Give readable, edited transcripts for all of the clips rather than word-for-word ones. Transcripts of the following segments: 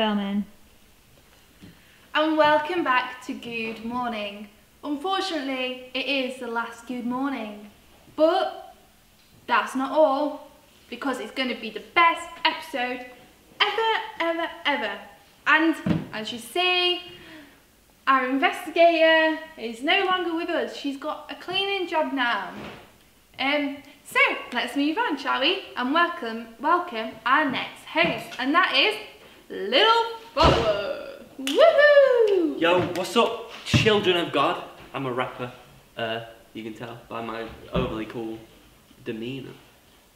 filming. And welcome back to GOO-D Morning. Unfortunately, it is the last GOO-D Morning. But that's not all, because it's going to be the best episode ever. And as you see, our investigator is no longer with us. She's got a cleaning job now. So let's move on, shall we? And welcome our next host, and that is Little Follower. Woohoo! Yo, what's up, children of God? I'm a rapper. You can tell by my overly cool demeanour.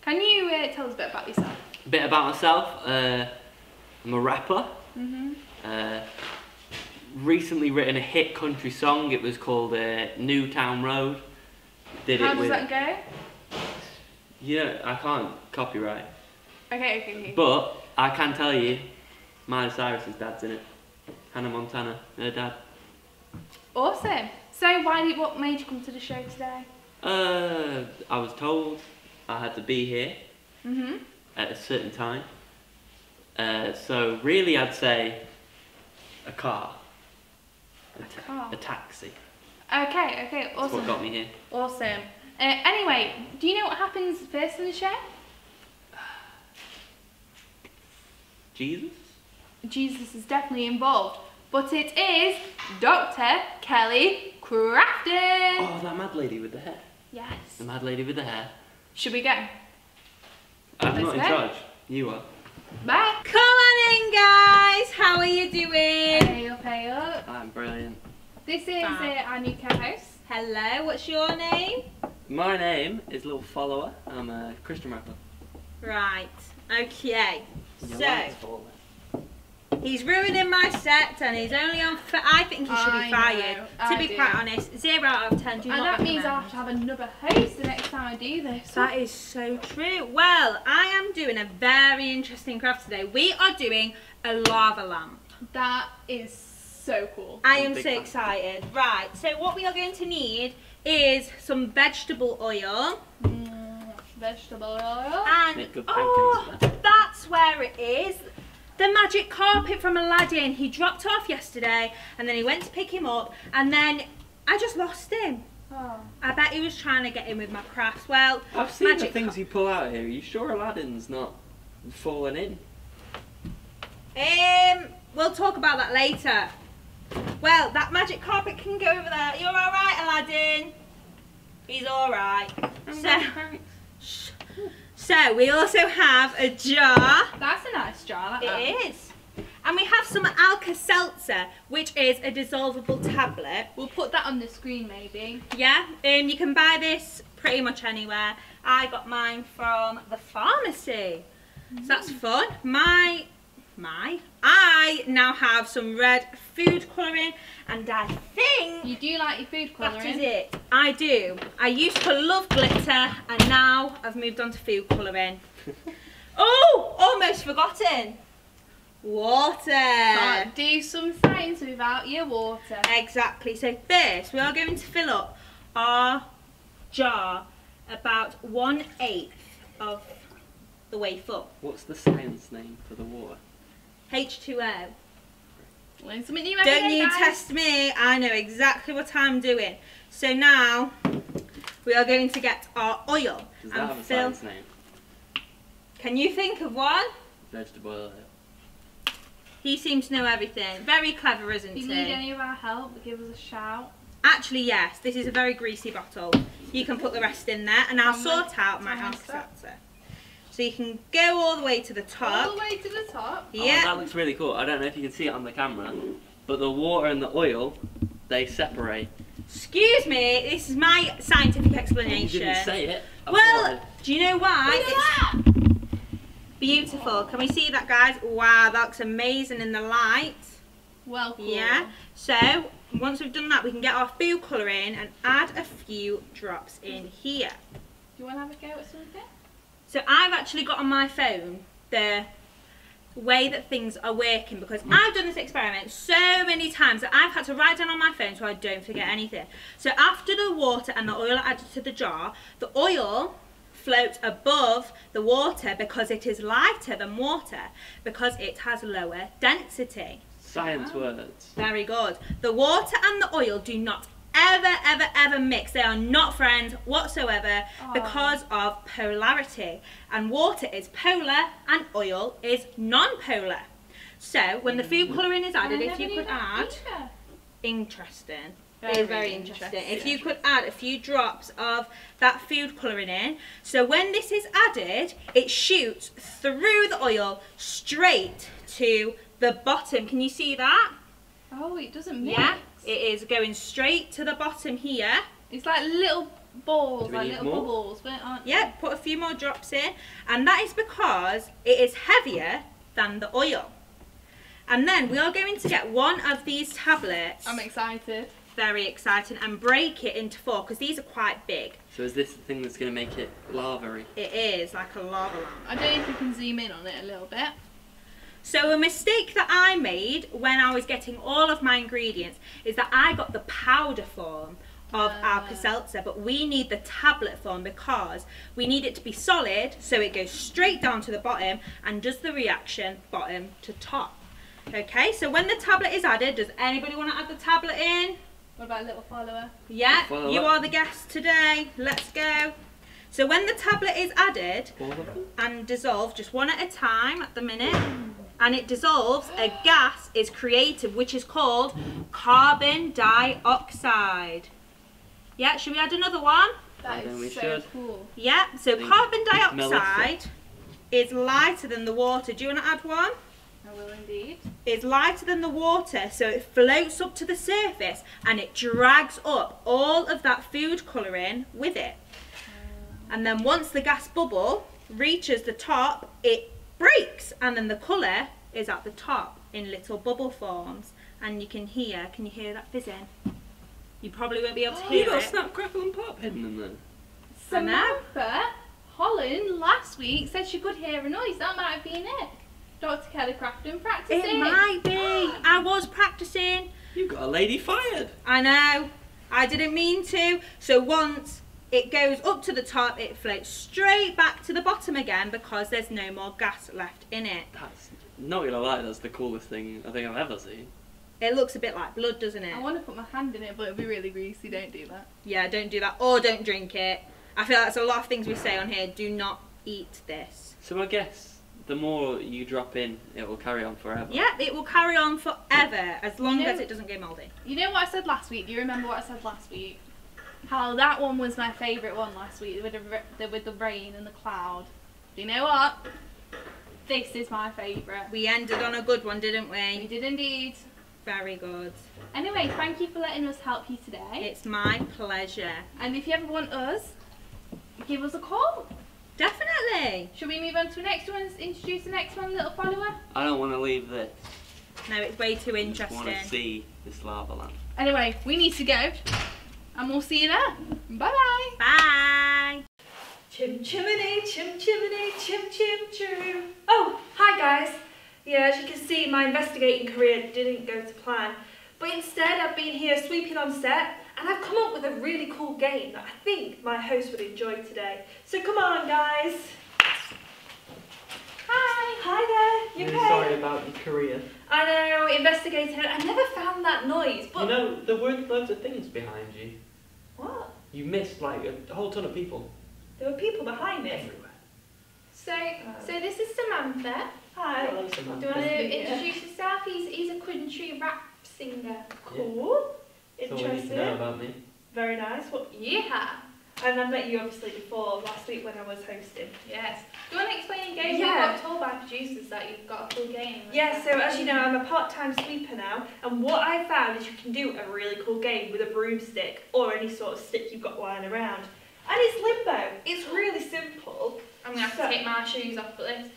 Can you tell us a bit about yourself? A bit about myself. I'm a rapper. Recently written a hit country song. It was called Newtown Road. How does that go? Yeah, I can't copyright. Okay. But I can tell you, Miley Cyrus's dad's in it. Hannah Montana, her dad. Awesome. So what made you come to the show today? I was told I had to be here at a certain time. So really I'd say a car. A taxi. Okay, awesome. That's what got me here. Awesome. Anyway, do you know what happens first in the show? Jesus? Jesus is definitely involved, but it is Dr. Kelly Crafton. Oh, that mad lady with the hair. Yes. The mad lady with the hair. Should we go? I'm not in charge. You are. Bye. Come on in, guys. How are you doing? Hey up. I'm brilliant. This is our new co-host. Hello. What's your name? My name is Little Follower. I'm a Christian rapper. Right. Okay. Your So light's falling. he's ruining my set, and he's only on. I think he should be fired. To be quite honest, 0 out of 10. Do and not that means I recommend. have to have another host the next time I do this. That is so true. Well, I am doing a very interesting craft today. We are doing a lava lamp. That is so cool. I am so excited. Right, so what we are going to need is some vegetable oil. Vegetable oil. And Make good pancakes with that. that's where it is. The magic carpet from Aladdin. He dropped off yesterday, and then he went to pick him up, and then I just lost him. Oh. I bet he was trying to get in with my crafts. Well, I've seen the things you pull out here. Are you sure Aladdin's not falling in? We'll talk about that later. Well, that magic carpet can go over there. You're all right, Aladdin? He's all right. So we also have a jar. That's a nice jar. It is. And we have some Alka-Seltzer, which is a dissolvable tablet. We'll put that on the screen maybe. Yeah, you can buy this pretty much anywhere. I got mine from the pharmacy. So that's fun. I now have some red food colouring, and I think You do like your food colouring? that is it. I do. I used to love glitter, and now I've moved on to food colouring. Oh, almost forgotten. Water. Can't do some science without your water. Exactly. So first, we are going to fill up our jar about 1/8 of the way full. What's the science name for the water? H2O. Learn something new every Don't day, you guys. test me, I know exactly what I'm doing. So now we are going to get our oil Does that and have a fill. science name? Can you think of one? Vegetable oil. He seems to know everything. Very clever, isn't If you he? need any of our help, give us a shout. Actually, yes, this is a very greasy bottle. You can put the rest in there, and I'll sort out my Alka-Seltzer. So you can go all the way to the top. All the way to the top. Yeah. Oh, that looks really cool. I don't know if you can see it on the camera, but the water and the oil, they separate. Excuse me, this is my scientific explanation. You didn't say it. Well, do you know why? It's beautiful. Can we see that, guys? Wow, that looks amazing in the light. Well, cool. Yeah. So once we've done that, we can get our food colouring and add a few drops in here. Do you want to have a go at something? So I've actually got on my phone the way that things are working, because I've done this experiment so many times that I've had to write down on my phone so I don't forget anything. So after the water and the oil are added to the jar, the oil floats above the water because it is lighter than water, because it has lower density. Science words. Very good. The water and the oil do not ever mix. They are not friends whatsoever because of polarity. And water is polar and oil is non-polar. So when the food colouring is added, if you could add... Interesting. It is very interesting. If you could add a few drops of that food colouring in. So when this is added, it shoots through the oil straight to the bottom. Can you see that? Oh, it doesn't mix. Yeah, it is going straight to the bottom here. It's like little balls, Do we like need little more? bubbles, aren't Yeah, put a few more drops in. And that is because it is heavier than the oil. And then we are going to get one of these tablets. I'm excited. Very exciting. And break it into 4 because these are quite big. So is this the thing that's going to make it lava-y? It is like a lava lamp. I don't know if you can zoom in on it a little bit. So a mistake that I made when I was getting all of my ingredients is that I got the powder form of Alka-Seltzer, but we need the tablet form because we need it to be solid so it goes straight down to the bottom and does the reaction bottom to top. Okay, so when the tablet is added, does anybody want to add the tablet in? What about little follower? Yeah, Follow you up. are the guest today. Let's go. So when the tablet is added All of them? and dissolved, just one at a time at the minute, and it dissolves, a gas is created which is called carbon dioxide. Yeah, should we add another one? That then we is so should. cool. Yeah, so think carbon Melissa. dioxide is lighter than the water. Do you want to add one? I will indeed. It's lighter than the water, so it floats up to the surface and it drags up all of that food colouring with it. And then once the gas bubble reaches the top, it breaks, and then the colour is at the top in little bubble forms. And you can hear that fizzing? You probably won't be able to You hear got it. snap, crackle and pop hidden in there. Samantha Holland last week said she could hear a noise. That might have been it. Dr. Kelly Crafton practicing. It might be. I was practicing. You got a lady fired. I know. I didn't mean to. So once it goes up to the top, it floats straight back to the bottom again because there's no more gas left in it. That's not gonna lie, that's the coolest thing I think I've ever seen. It looks a bit like blood, doesn't it? I want to put my hand in it, but it'll be really greasy. Don't do that. Yeah, don't do that. Or don't drink it. I feel that's a lot of things we say on here. Do not eat this. So I guess the more you drop in, it will carry on forever. Yeah, it will carry on forever as long You know- as it doesn't go mouldy. You know what I said last week? Do you remember what I said last week? How that one was my favourite one last week with the rain and the cloud. Do you know what? This is my favourite. We ended on a good one, didn't We we? did indeed. Very good. Anyway, thank you for letting us help you today. It's my pleasure. And if you ever want us, give us a call. Definitely. Should we move on to the next one and introduce the next one, little follower? I don't want to leave this. No, it's way too I just want to interesting. see this lava lamp. Anyway, we need to go. And we'll see you there. Bye-bye. Bye. Chim chimney, chim chimney, chim chim choo. Oh, hi guys. Yeah, as you can see, my investigating career didn't go to plan. But instead, I've been here sweeping on set, and I've come up with a really cool game that I think my host would enjoy today. So come on, guys. Hi. Hi there. You okay? about your career. I know, investigating. I never found that noise, but... You know, there were loads of things behind you. What? You missed like a whole ton of people. There were people behind me. Everywhere. So this is Samantha. Hi. Hello, Do Samantha. you want to Yeah. introduce yourself? He's a country rap singer. Cool. That's all you need to know Interesting. about me. Very nice. What? Yeah. And I met you obviously before last week when I was hosting. Yes. Do you want to explain your game? Yeah. We got told by producers that you've got a cool game. Yeah, so as you know, I'm a part-time sweeper now, and what I found is you can do a really cool game with a broomstick or any sort of stick you've got lying around. And it's limbo. It's really simple. I'm going to have to take my shoes off for this.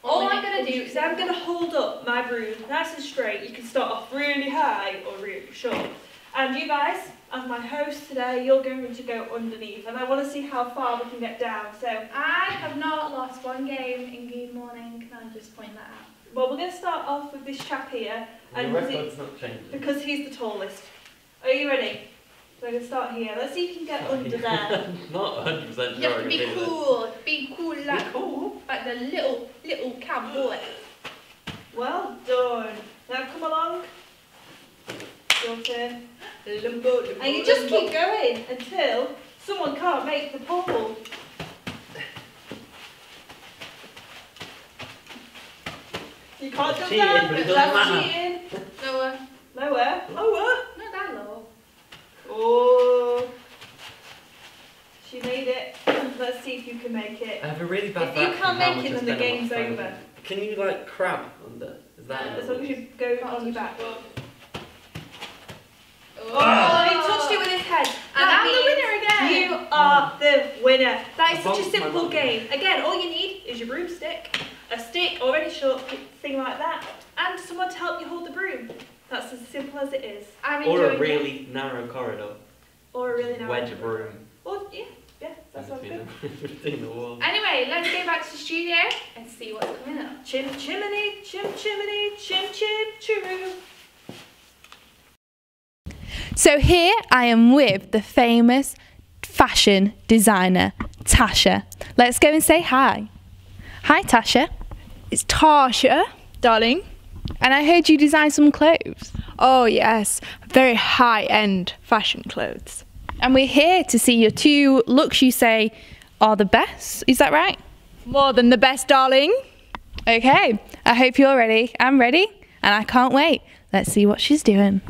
All I'm going to do is I'm going to hold up my broom nice and straight. You can start off really high or really short. And you guys, as my host today, you're going to go underneath, and I want to see how far we can get down. So, I have not lost one game in GOO Morning. Can I just point that out? well, we're going to start off with this chap here, and Your because record's not changing. because he's the tallest. Are you ready? So I'm going to start here. Let's see if you can get under there. Not 100% sure. You have to be cool. Be cool like, cool. like the little cowboy. Well done. Now come along. Your turn. And you just keep going until someone can't make the pole. You can't jump Cheating, down, but it but doesn't that's matter. cheating. Lower. Lower, lower. Not that low. Oh, she made it. Let's see if you can make it. I have a really bad If you back can't from how make much it, I then the spend on my game's phone. over. Can you like crab under? Is that As long as you go on your back. Oh, he touched it with his head. And That I'm the means winner again. You are the winner. That is I such a bumped my simple bum. game. Again, all you need is your broomstick, a stick or any short thing like that, and someone to help you hold the broom. That's as simple as it is. I'm Or enjoying a really narrow corridor. it. Or a really narrow Wedge of room. Or yeah, that sounds good. Between the walls. Anyway, let's go back to the studio and see what's coming up. Chim chimney, chim chimney, chim chim chiroo. So here I am with the famous fashion designer, Tasha. Let's go and say hi. Hi, Tasha. It's Tasha, darling. And I heard you design some clothes. Oh yes, very high-end fashion clothes. And we're here to see your 2 looks you say are the best. Is that right? More than the best, darling. Okay, I hope you're ready. I'm ready and I can't wait. Let's see what she's doing.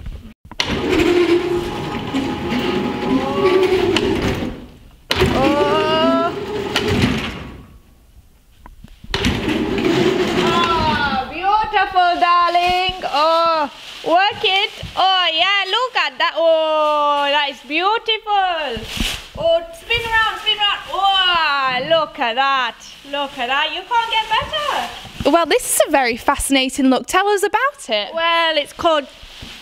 Beautiful, darling. Oh, work it. Oh, yeah, look at that. Oh, that is beautiful. Oh, spin around, spin around. Oh, look at that. Look at that. You can't get better. Well, this is a very fascinating look. Tell us about it. Well, it's called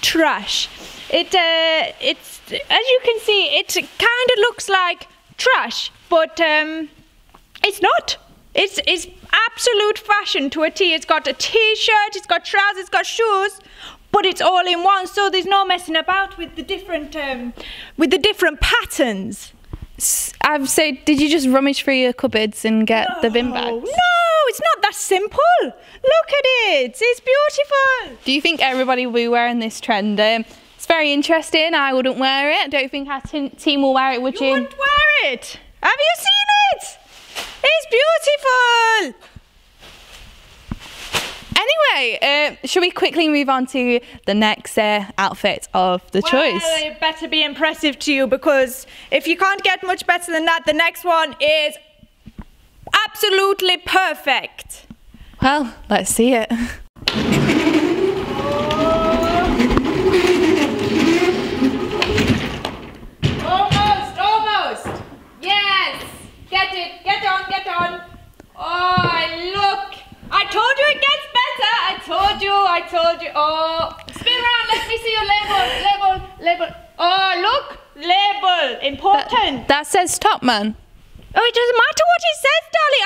trash. It's as you can see, it kind of looks like trash, but it's not. It's absolute fashion to a T. It's got a T-shirt, it's got trousers, it's got shoes, but it's all in one. So there's no messing about with the different patterns. So did you just rummage through your cupboards and get the bin bags? No, it's not that simple. Look at it. It's beautiful. Do you think everybody will be wearing this trend? It's very interesting. I wouldn't wear it. I don't think our team will wear it, would you? You wouldn't wear it. Have you seen it? It's beautiful. Anyway, should we quickly move on to the next outfit of the choice? Well, it better be impressive to you, because if you can't get much better than that, the next one is absolutely perfect. Well, let's see it. Almost. Yes. Get it. Get on. Oh, look. I told you it gets better. I told you. Oh, spin around. Let me see your label. Oh, look. Label. Important. That says Top Man. Oh, it doesn't matter what it says, darling.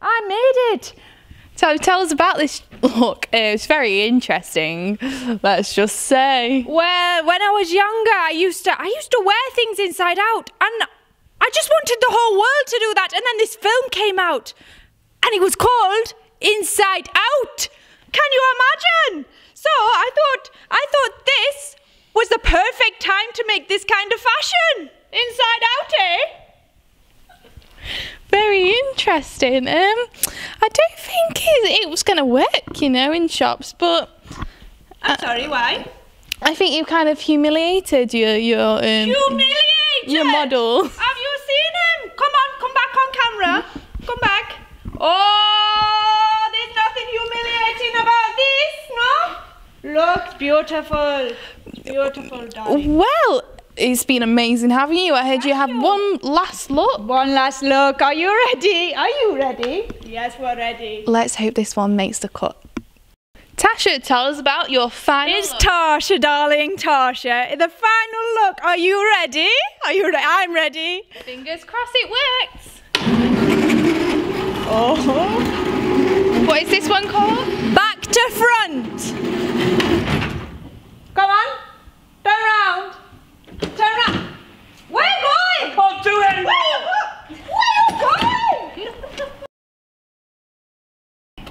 I made it. So tell us about this look. It's very interesting, let's just say. Well, when I was younger, I used to wear things inside out, and I just wanted the whole world to do that. And then this film came out, and it was called Inside Out. Can you imagine? So I thought this was the perfect time to make this kind of fashion. Inside Out, eh? Very interesting. I don't think it was going to work, in shops, but... I'm sorry, why? I think you kind of humiliated your Humiliated? your model. Have you seen him? Come back on camera. Come back. Oh, there's nothing humiliating about this, no? Looks beautiful. Beautiful, darling. Well, it's been amazing having you. I heard you have one last look. One last look. Are you ready? Yes, we're ready. Let's hope this one makes the cut. Tasha, tell us about your final It's look. Tasha, darling, Tasha. The final look. Are you ready? I'm ready. Fingers crossed it works. Oh. What is this one called? Back to front. Come on. Turn around. Turn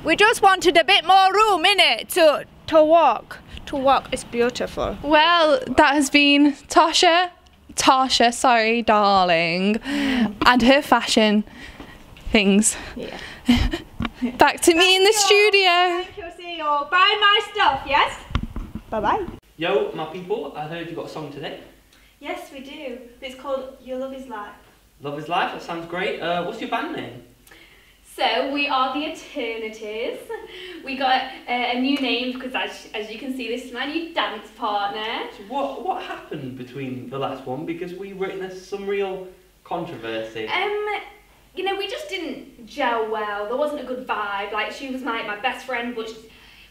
We just wanted a bit more room in it to walk. To walk is beautiful. Well, that has been Tasha, sorry, darling, and her fashion things. Yeah. Back to me in the studio. Thank you, see you all. Buy my stuff, yes? Bye-bye. Yo, my people, I heard you got a song today. Yes, we do. It's called Your Love Is Life. Love is Life, that sounds great. What's your band name? So we are the Eternities. We got a new name because as you can see, this is my new dance partner. So what happened between the last one? Because we witnessed some real controversy. You know, we just didn't gel well. There wasn't a good vibe. Like, she was my best friend, but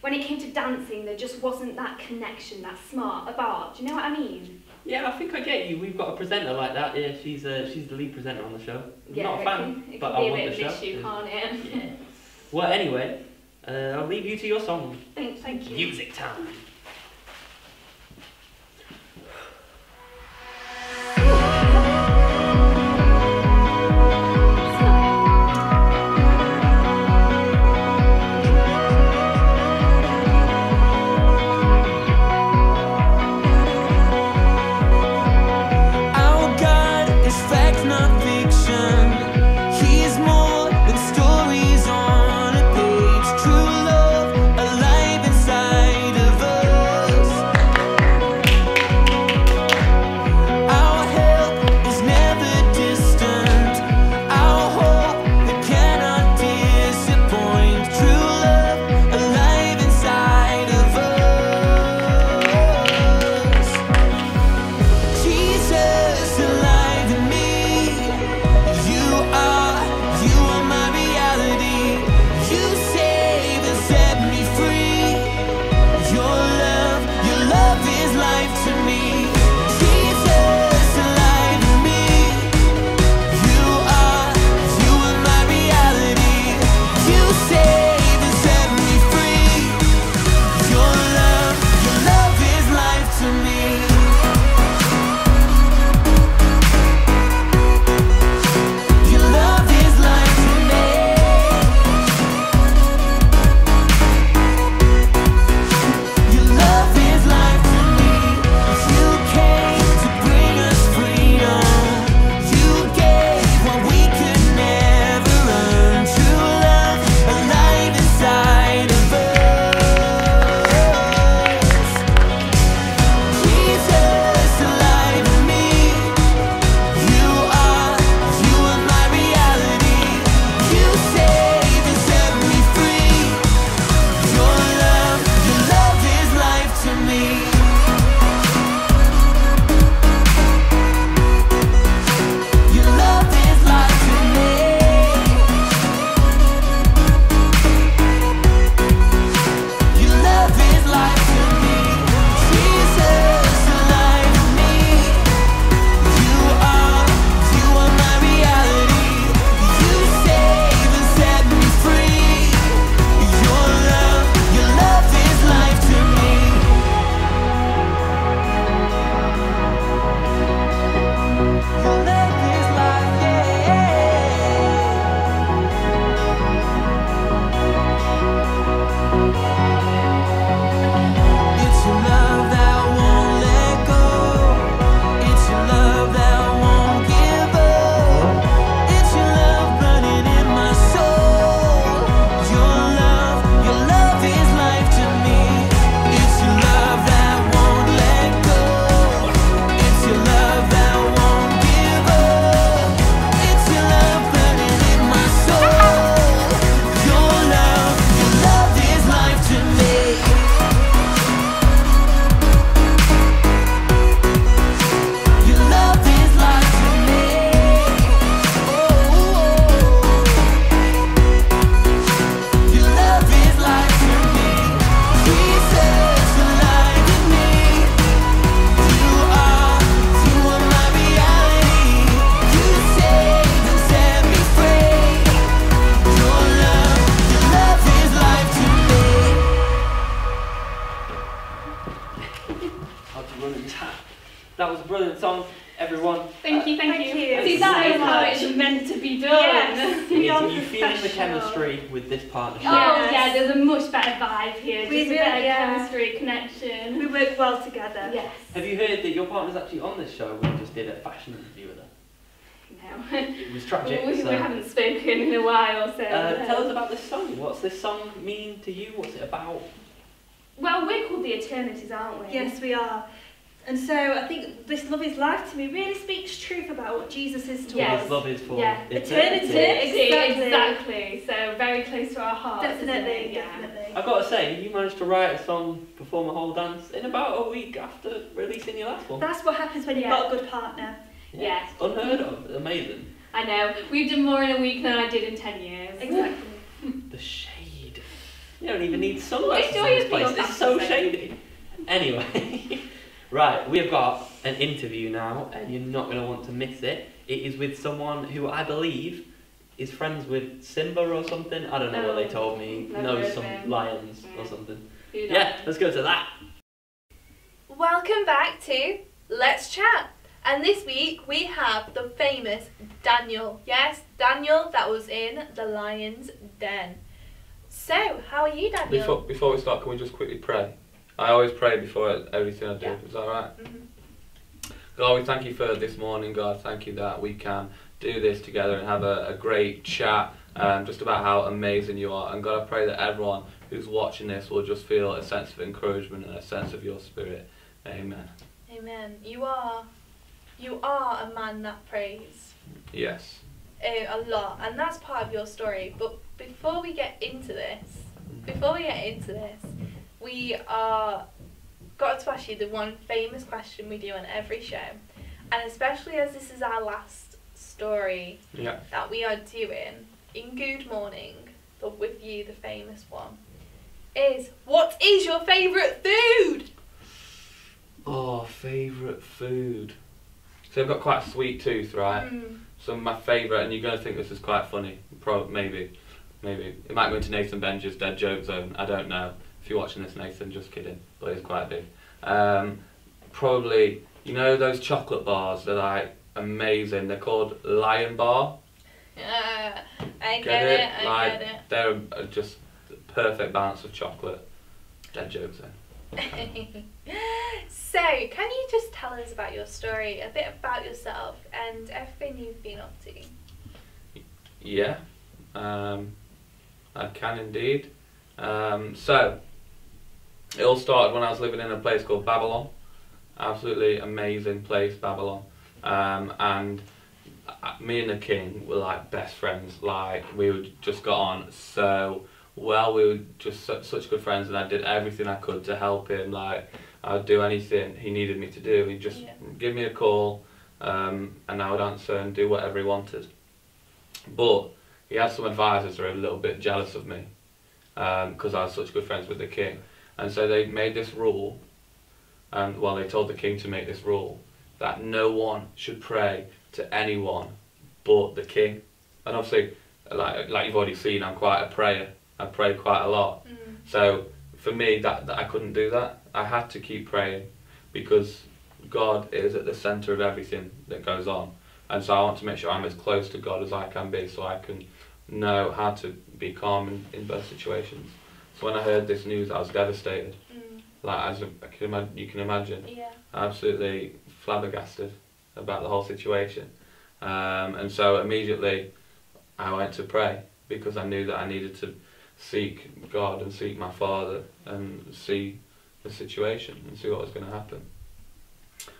when it came to dancing, there just wasn't that connection, that smart about. Do you know what I mean? Yeah, I think I get you. We've got a presenter like that. Yeah, she's the lead presenter on the show. Yeah, Not a fan, it but can I be want a the bit show. of an issue, can't it? Yeah. Well, anyway, I'll leave you to your song. Thank you. Music time. That was a brilliant song, everyone. Thank you. Thank you. See, that is how it's meant to be done. Yes. beyond are you feeling the professional. chemistry with this partnership? Oh Yes. yeah, there's a much better vibe here. Just We a really- better yeah. chemistry, connection. We work well together. Yes. Have you heard that your partner's actually on this show? We just did a fashion interview with her. No. It was tragic. we so. haven't spoken in a while, so. Tell us about this song. What's this song mean to you? What's it about? Well, we're called the Eternities, aren't we? Yes, we are. And so I think this love is life to me really speaks truth about what Jesus is to Yes. us. This love is for Yeah. Eternity. Exactly. Exactly. So very close to our hearts. Definitely, isn't it? Yeah. definitely. I've got to say, you managed to write a song, perform a whole dance in about a week after releasing your last one. That's what happens when you've Yeah. got a good partner. Yes. Unheard of. Amazing. I know. We've done more in a week than I did in 10 years. Exactly. The shade. You don't even need sunglasses Enjoy in this it, place. Bill. It's so shady. Anyway, right, we've got an interview now, and you're not going to want to miss it. It is with someone who I believe is friends with Simba or something. I don't know what they told me. Never heard Knows of some him. lions or Yeah. something. Who knows? Yeah, let's go to that. Welcome back to Let's Chat. And this week we have the famous Daniel. Yes, Daniel that was in the lion's den. So, how are you, Daniel? Before we start, can we just quickly pray? I always pray before everything I do. Yeah. Is that right? Mhm. God, we thank you for this morning, God. Thank you that we can do this together and have a great chat just about how amazing you are. And God, I pray that everyone who's watching this will just feel a sense of encouragement and a sense of your spirit. Amen. Amen. You are a man that prays Yes. a lot, and that's part of your story. But before we get into this, we are got to ask you the one famous question we do on every show, and especially as this is our last story Yeah. that we are doing in GOO-D Morning, but with you, the famous one, is what is your favourite food? Oh, favourite food. So I've got quite a sweet tooth, right? So my favourite, and you're going to think this is quite funny, maybe. It might go into Nathan Benja's dead joke zone, I don't know. If you're watching this, Nathan, just kidding, but it's quite big. Probably, you know those chocolate bars, they're like amazing, they're called Lion Bar. I get it. They're just the perfect balance of chocolate. Dead joke zone. So, can you just tell us about your story, a bit about yourself and everything you've been up to? Yeah, I can indeed. So, it all started when I was living in a place called Babylon. Absolutely amazing place, Babylon. And me and the king were like best friends. Like, we just got on so well. We were just such good friends, and I did everything I could to help him. Like, I'd do anything he needed me to do. He'd just give me a call, and I would answer and do whatever he wanted. But he had some advisors who were a little bit jealous of me, because I was such good friends with the king. And so they made this rule, and well, they told the king to make this rule, that no one should pray to anyone but the king. And obviously, like you've already seen, I'm quite a prayer. I pray quite a lot. So for me, that I couldn't do that. I had to keep praying, because God is at the centre of everything that goes on. And so I want to make sure I'm as close to God as I can be, so I can know how to be calm in both situations. So when I heard this news, I was devastated. Like, as you can imagine, absolutely flabbergasted about the whole situation. And so immediately I went to pray, because I knew that I needed to seek God and seek my Father and see the situation and see what was going to happen.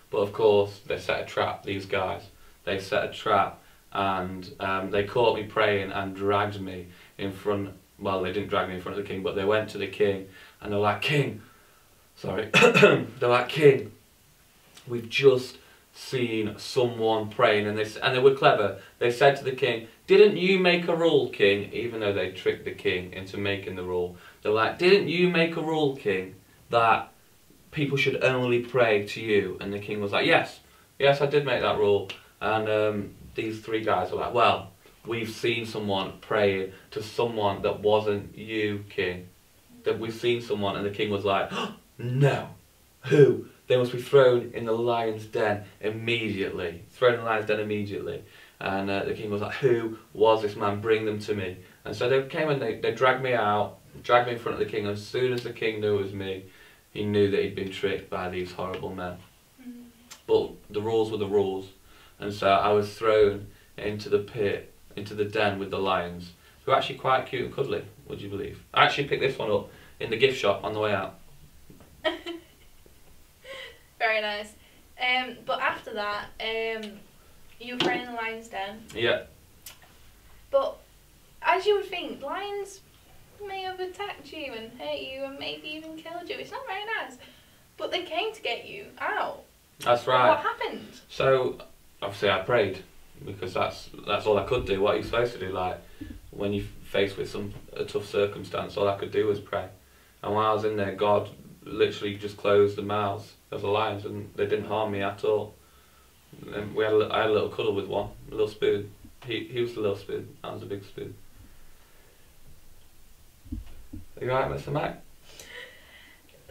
But of course, they set a trap, these guys. They set a trap, and they caught me praying and dragged me in front. Well, they didn't drag me in front of the king, but they went to the king, and they're like, "King, sorry," they're like, "King, we've just seen someone praying," and they were clever. They said to the king, "Didn't you make a rule, king?" Even though they tricked the king into making the rule, they're like, "Didn't you make a rule, king, that people should only pray to you?" And the king was like, yes, I did make that rule." And these three guys were like, "Well, we've seen someone praying to someone that wasn't you, king. That we've seen someone." And the king was like, "Oh, no, who? They must be thrown in the lion's den immediately." Thrown in the lion's den immediately. And the king was like, who was this man? Bring them to me. And so they came and they dragged me out, dragged me in front of the king. And as soon as the king knew it was me, he knew that he'd been tricked by these horrible men. But the rules were the rules. And so I was thrown into the pit, into the den with the lions, who are actually quite cute and cuddly, would you believe? I actually picked this one up in the gift shop on the way out. Very nice. But after that, you were thrown in the lion's den. Yeah. But as you would think, lions may have attacked you and hurt you and maybe even killed you. It's not very nice. But they came to get you out. That's right. What happened? So obviously I prayed, because that's all I could do. What are you supposed to do? Like when you're faced with a tough circumstance, all I could do was pray. And while I was in there, God literally just closed the mouths of the lions, and they didn't harm me at all. And I had a little cuddle with one, a little spoon. He was the little spoon. I was a big spoon. Are you alright, Mr. Mac?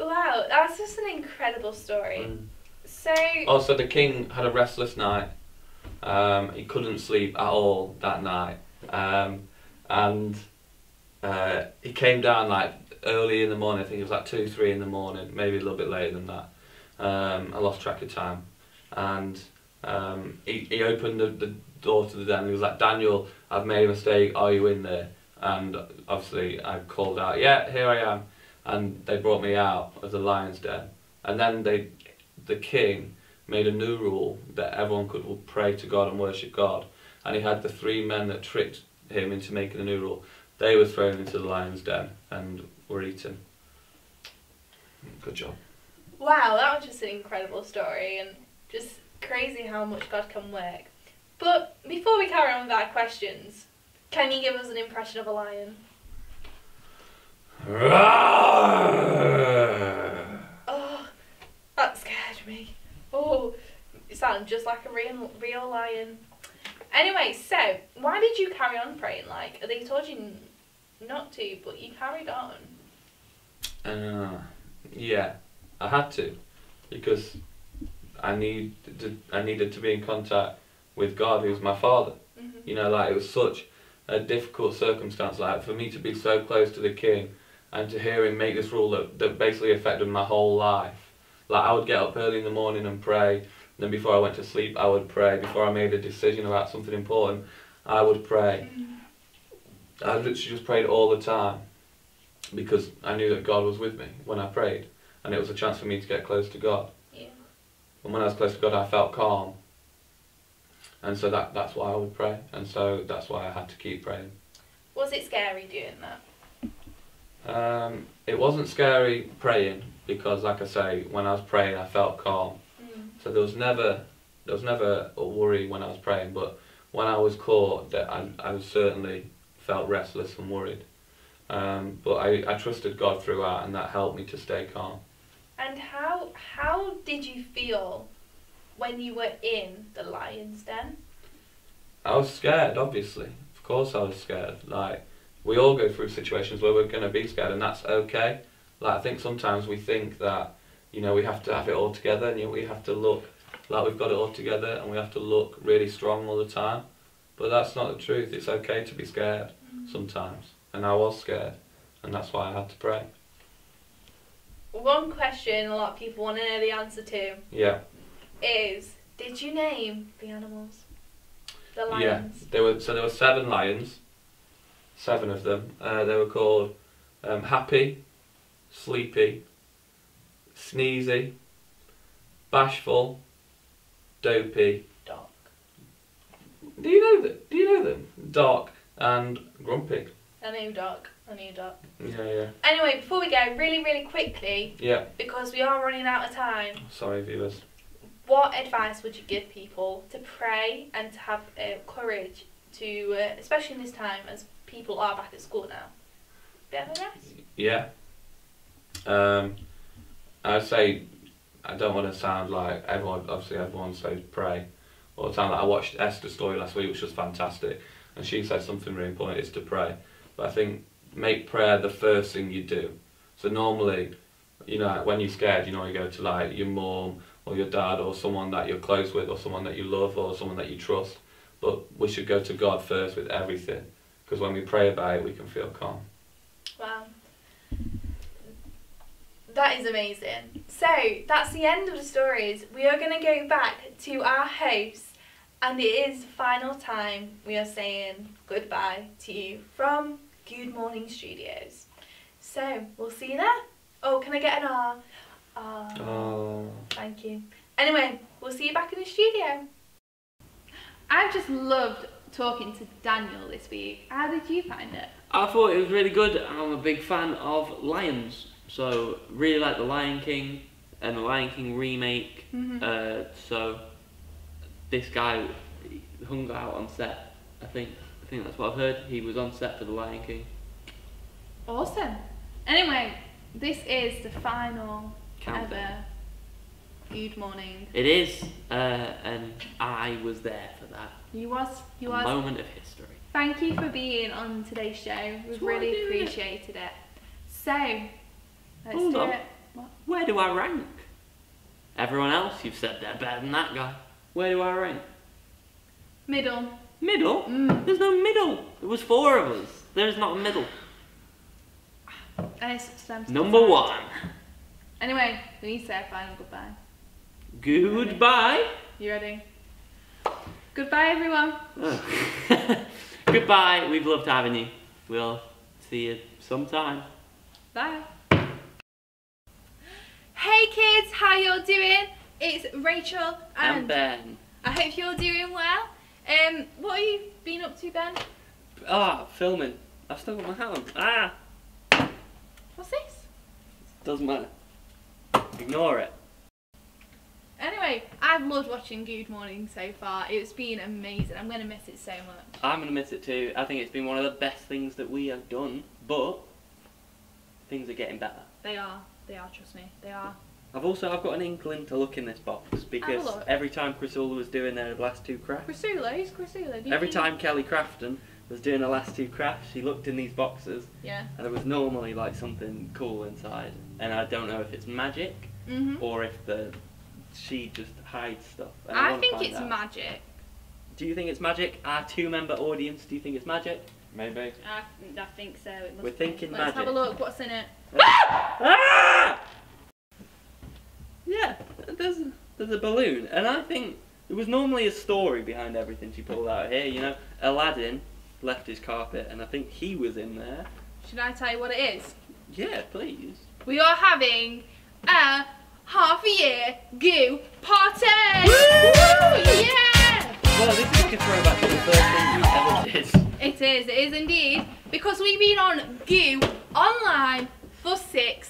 Wow, that's just an incredible story. So. Also, the king had a restless night. He couldn't sleep at all that night. And he came down like early in the morning. I think it was like 2, 3 in the morning, maybe a little bit later than that. I lost track of time. And he opened the door to the den. He was like, Daniel, I've made a mistake. Are you in there? And obviously I called out, yeah, here I am. And they brought me out of the lion's den. And then the king made a new rule that everyone could pray to God and worship God. And he had the 3 men that tricked him into making a new rule. They were thrown into the lion's den and were eaten. Good job. Wow, that was just an incredible story, and just crazy how much God can work. But before we carry on with our questions, can you give us an impression of a lion? Oh, that scared me. Oh, it sounds just like a real lion. Anyway, so why did you carry on praying? Like, they told you not to, but you carried on. Yeah, I had to, because I needed to be in contact with God, who's my Father. You know, like, it was such a difficult circumstance, like, for me to be so close to the King and to hear him make this rule that basically affected my whole life. Like, I would get up early in the morning and pray. Then before I went to sleep, I would pray. Before I made a decision about something important, I would pray. I literally just prayed all the time, because I knew that God was with me when I prayed, and it was a chance for me to get close to God. Yeah. And when I was close to God, I felt calm, and so that's why I would pray, and so that's why I had to keep praying. Was it scary doing that? It wasn't scary praying, because, like I say, when I was praying, I felt calm. So there was never a worry when I was praying, but when I was caught, that I certainly felt restless and worried. But I trusted God throughout, and that helped me to stay calm. And how did you feel when you were in the lion's den? I was scared, obviously. Of course I was scared. Like, we all go through situations where we're going to be scared, and that's okay. Like, I think sometimes we think that, you know, we have to have it all together, and we have to look like we've got it all together, and we have to look really strong all the time. But that's not the truth. It's okay to be scared sometimes. And I was scared, and that's why I had to pray. One question a lot of people want to know the answer to is, did you name the animals? The lions? Yeah, there were 7 lions, 7 of them. They were called Happy, Sleepy, Sneezy, Bashful, Dopey. Doc. Do you know them? Doc and Grumpy. I knew Doc. Yeah. Anyway, before we go, really quickly, because we are running out of time. Sorry, viewers. What advice would you give people to pray and to have courage to, especially in this time as people are back at school now? Bit of advice? Yeah. I'd say, I don't want to sound like everyone says pray all the time. Like, I watched Esther's story last week, which was fantastic, and she said something really important is to pray. But I think make prayer the first thing you do. So normally, you know, when you're scared, you know, you go to like your mum or your dad or someone that you're close with or someone that you love or someone that you trust. but we should go to God first with everything, because when we pray about it, we can feel calm. Wow. That is amazing. So, that's the end of the stories. We are going to go back to our hosts, and it is the final time we are saying goodbye to you from GOO Morning Studios. So, we'll see you there. Oh, can I get an R? Oh. Thank you. Anyway, we'll see you back in the studio. I've just loved talking to Daniel this week. How did you find it? I thought it was really good. I'm a big fan of lions, so really like the Lion King and the Lion King remake. So this guy hung out on set. I think that's what I've heard. He was on set for the Lion King. Awesome. Anyway, this is the final Countdown. ever GOO Morning. It is, and I was there for that. You was. A moment of history. Thank you for being on today's show. We've really appreciated it. So, let's Hold do on. it. What? Where do I rank? Everyone else, you've said they're better than that guy. Where do I rank? Middle. Middle? There's no middle. There was 4 of us. There's not a middle. And it's time to Number decide. 1. Anyway, we need to say our final goodbye. Goodbye. You ready? Goodbye, everyone. Oh. Goodbye. We've loved having you. We'll see you sometime. Bye. Hey kids, how y'all doing? It's Rachel And Ben. I hope you're doing well. What have you been up to, Ben? Filming. I've still got my hat on. What's this? Doesn't matter. Ignore it. Anyway, I've loved watching GOO Morning so far. It's been amazing. I'm going to miss it so much. I'm going to miss it too. I think it's been one of the best things that we have done, but things are getting better. They are, trust me. They are. I've got an inkling to look in this box, because look. every time Chrisula was doing their last 2 crafts, Chrisula, who's Chrisula? every time Kelly Crafton was doing her last 2 crafts, she looked in these boxes, Yeah. and there was normally like something cool inside, and I don't know if it's magic or if she just hides stuff. And I wanna think find it's out. magic. Do you think it's magic? Our 2-member audience, do you think it's magic? Maybe. I think so. It must We're thinking Let's magic. have a look. What's in it? Ah! Yeah, there's a balloon, and I think there was normally a story behind everything she pulled out here. You know, Aladdin left his carpet, and I think he was in there. Should I tell you what it is? Yeah, please. We are having a half-a-year GOO party! Woo! Yeah! Well, this is like a throwback to the first thing we ever did. It is indeed, because we've been on GOO Online for 6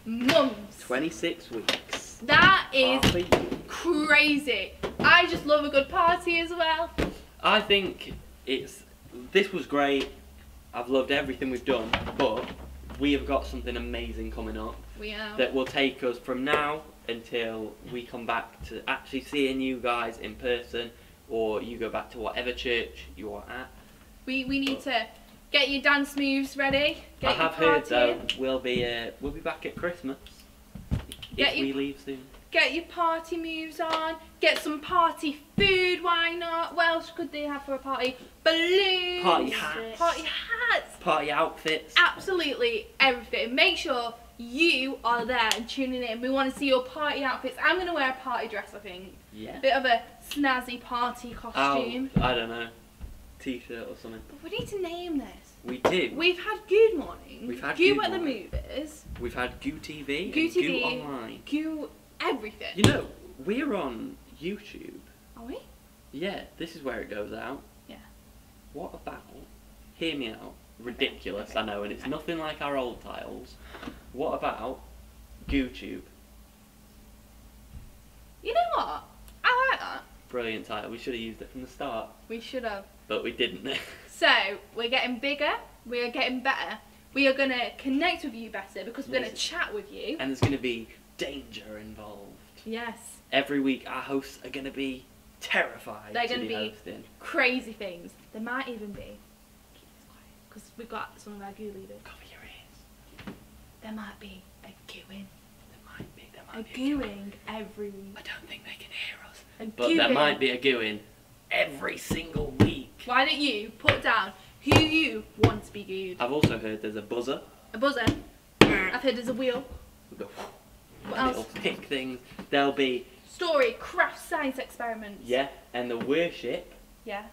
months. 26 weeks. That is Half a year. crazy. I just love a good party as well. I think this was great. I've loved everything we've done, but we have got something amazing coming up. We are. That will take us from now until we come back to actually seeing you guys in person, or you go back to whatever church you are at. We need to get your dance moves ready. Get I have your heard though partying. we'll be back at Christmas Get if your- we leave soon. Get your party moves on. Get some party food. Why not? What else could they have for a party? Balloons. Party hats. Party hats. Party outfits. Absolutely everything. Make sure you are there and tuning in. We want to see your party outfits. I'm going to wear a party dress, I think. Yeah. Bit of a snazzy party costume. I don't know. T-shirt or something. But we need to name this. We do. We've had GOO Morning. We've had GOO GOO at the Morning. movies. We've had GOO TV. GOO and TV. GOO Online. GOO everything. You know, we're on YouTube. Are we? Yeah, this is where it goes out. Yeah. What about, hear me out, ridiculous, Okay. I know, and it's nothing like our old titles. What about GOOTube? You know what? I like that. Brilliant title, we should have used it from the start, We should have. but we didn't. So, we're getting bigger, we are getting better, we are going to connect with you better because we're going to chat with you. And there's going to be danger involved. Yes. Every week our hosts are going to be terrified They're to gonna be be- hosting. Crazy things. There might even be, keep this quiet, because we've got some of our GOO leaders. Cover your ears. There might be a gooing. There A might be gooing every week. I don't think they can hear us. A But there gooing. might be a gooing every single why don't you put down who you want to be gooed? I've also heard there's a buzzer. A buzzer. I've heard there's a wheel. What else? It'll pick things. There'll be... Story, craft, science experiments. Yeah, and the worship. Yeah.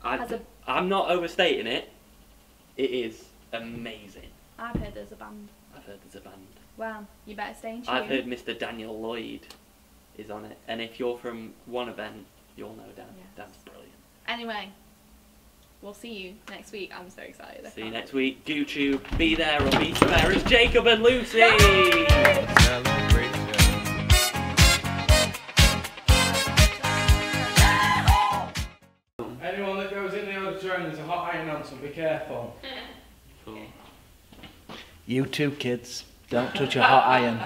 I'm not overstating it. It is amazing. I've heard there's a band. I've heard there's a band. Well, you better stay in tune. I've heard Mr. Daniel Lloyd is on it. And if you're from one event, you'll know Dan. Yes. Dan's brilliant. Anyway, we'll see you next week. I'm so excited. See you next week. GOO-Tube, be there or be square. It's Jacob and Lucy. Anyone that goes in the auditorium, there's a hot iron on, so be careful. Cool. You too, kids. Don't touch a hot iron.